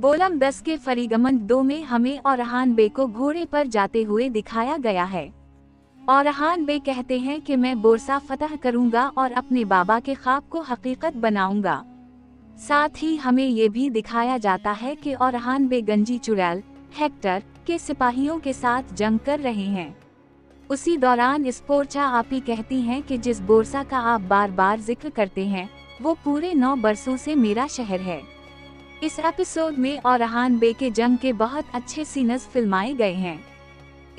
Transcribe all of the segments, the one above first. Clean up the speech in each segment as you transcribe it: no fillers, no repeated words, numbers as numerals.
बोलम 10 के फरीगमन 2 में हमें औरहान बे को घोड़े पर जाते हुए दिखाया गया है। औरहान बे कहते हैं कि मैं बोरसा फतह करूंगा और अपने बाबा के ख्वाब को हकीकत बनाऊंगा। साथ ही हमें ये भी दिखाया जाता है कि औरहान बे गंजी चुड़ैल हेक्टर के सिपाहियों के साथ जंग कर रहे हैं। उसी दौरान स्पोर्चा आपी कहती हैं कि जिस बोरसा का आप बार बार जिक्र करते हैं वो पूरे 9 बरसों से मेरा शहर है। इस एपिसोड में औरहान बे के जंग के बहुत अच्छे सीन्स फिल्माए गए हैं।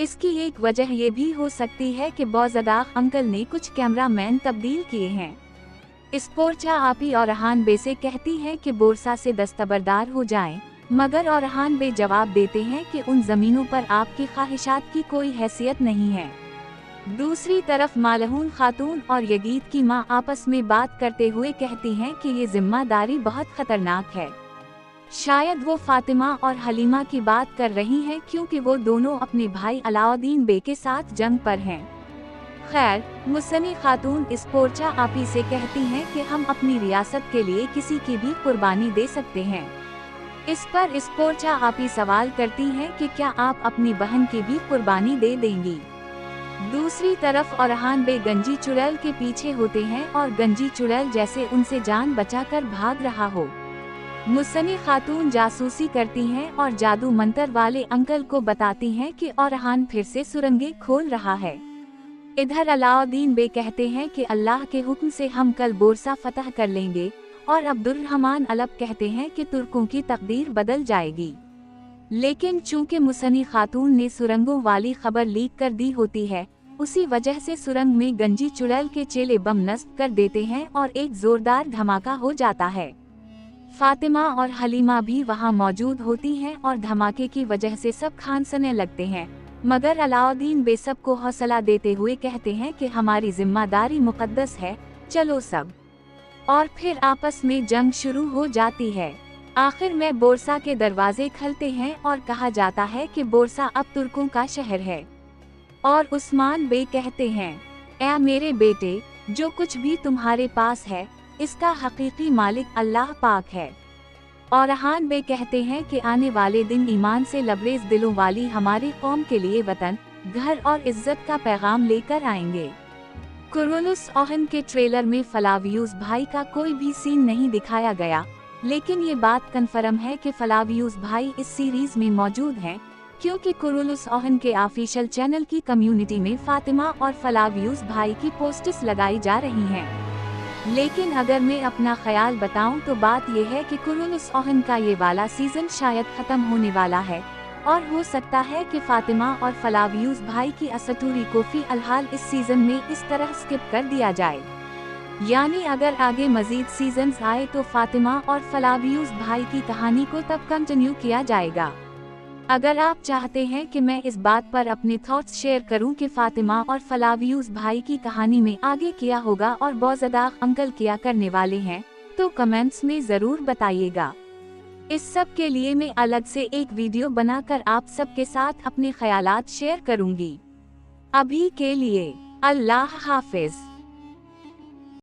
इसकी एक वजह ये भी हो सकती है कि बौज़दाक अंकल ने कुछ कैमरामैन तब्दील किए हैं। स्पोर्चा आपी औरहान बे से कहती है कि बोरसा से दस्तबरदार हो जाएं, मगर औरहान बे जवाब देते हैं कि उन जमीनों पर आपकी ख्वाहिशात की कोई हैसियत नहीं है। दूसरी तरफ मालहून खातून और यगीद की मां आपस में बात करते हुए कहती हैं कि ये जिम्मेदारी बहुत खतरनाक है। शायद वो फातिमा और हलीमा की बात कर रही हैं क्योंकि वो दोनों अपने भाई अलाउद्दीन बे के साथ जंग पर हैं। खैर, मुसनी खातून स्पोर्चा आपी से कहती हैं कि हम अपनी रियासत के लिए किसी की भी कुर्बानी दे सकते हैं। इस पर स्पोर्चा आपी सवाल करती हैं कि क्या आप अपनी बहन की भी कुर्बानी दे देंगी। दूसरी तरफ औरहान बे गंजी चुड़ैल के पीछे होते हैं और गंजी चुड़ैल जैसे उनसे जान बचाकर भाग रहा हो। मुसनी खातून जासूसी करती हैं और जादू मंतर वाले अंकल को बताती हैं कि औरहान फिर से सुरंगें खोल रहा है। इधर अलाउद्दीन बे कहते हैं कि अल्लाह के हुक्म से हम कल बोरसा फतह कर लेंगे और अब्दुर्रहमान अलब कहते हैं कि तुर्कों की तकदीर बदल जाएगी। लेकिन चूंकि मुसनी खातून ने सुरंगों वाली खबर लीक कर दी होती है, उसी वजह से सुरंग में गंजी चुड़ैल के चेले बम नस्ब कर देते हैं और एक जोरदार धमाका हो जाता है। फातिमा और हलीमा भी वहां मौजूद होती हैं और धमाके की वजह से सब खांसने लगते हैं, मगर अलाउद्दीन बे सबको हौसला देते हुए कहते हैं कि हमारी जिम्मेदारी मुकद्दस है, चलो सब। और फिर आपस में जंग शुरू हो जाती है। आखिर में बोरसा के दरवाजे खुलते हैं और कहा जाता है कि बोरसा अब तुर्कों का शहर है। और उस्मान बे कहते हैं, ऐ मेरे बेटे, जो कुछ भी तुम्हारे पास है इसका हकीकी मालिक अल्लाह पाक है। औरहान बे कहते हैं कि आने वाले दिन ईमान से लबरेज दिलों वाली हमारी कौम के लिए वतन, घर और इज्जत का पैगाम लेकर आएंगे। कुरुलुस ओहन के ट्रेलर में फ्लावियुस भाई का कोई भी सीन नहीं दिखाया गया, लेकिन ये बात कन्फर्म है कि फ्लावियुस भाई इस सीरीज में मौजूद हैं, क्योंकि कुरुलुस ओहन के ऑफिशियल चैनल की कम्युनिटी में फातिमा और फ्लावियुस भाई की पोस्ट्स लगाई जा रही हैं। लेकिन अगर मैं अपना ख्याल बताऊं तो बात यह है कि कुरुलुस ओहन का ये वाला सीजन शायद खत्म होने वाला है और हो सकता है कि फातिमा और फ्लावियुस भाई की असटूरी को फिलहाल इस सीजन में इस तरह स्किप कर दिया जाए। यानी अगर आगे मजीद सीजन्स आए तो फातिमा और फ्लावियुस भाई की कहानी को तब कंटिन्यू किया जाएगा। अगर आप चाहते हैं कि मैं इस बात पर अपने थॉट्स शेयर करूं कि फातिमा और फ्लावियुस भाई की कहानी में आगे क्या होगा और बौज़दाक अंकल क्या करने वाले हैं, तो कमेंट्स में ज़रूर बताइएगा। इस सब के लिए मैं अलग से एक वीडियो बनाकर आप सबके साथ अपने ख्यालात शेयर करूंगी। अभी के लिए अल्लाह हाफिज।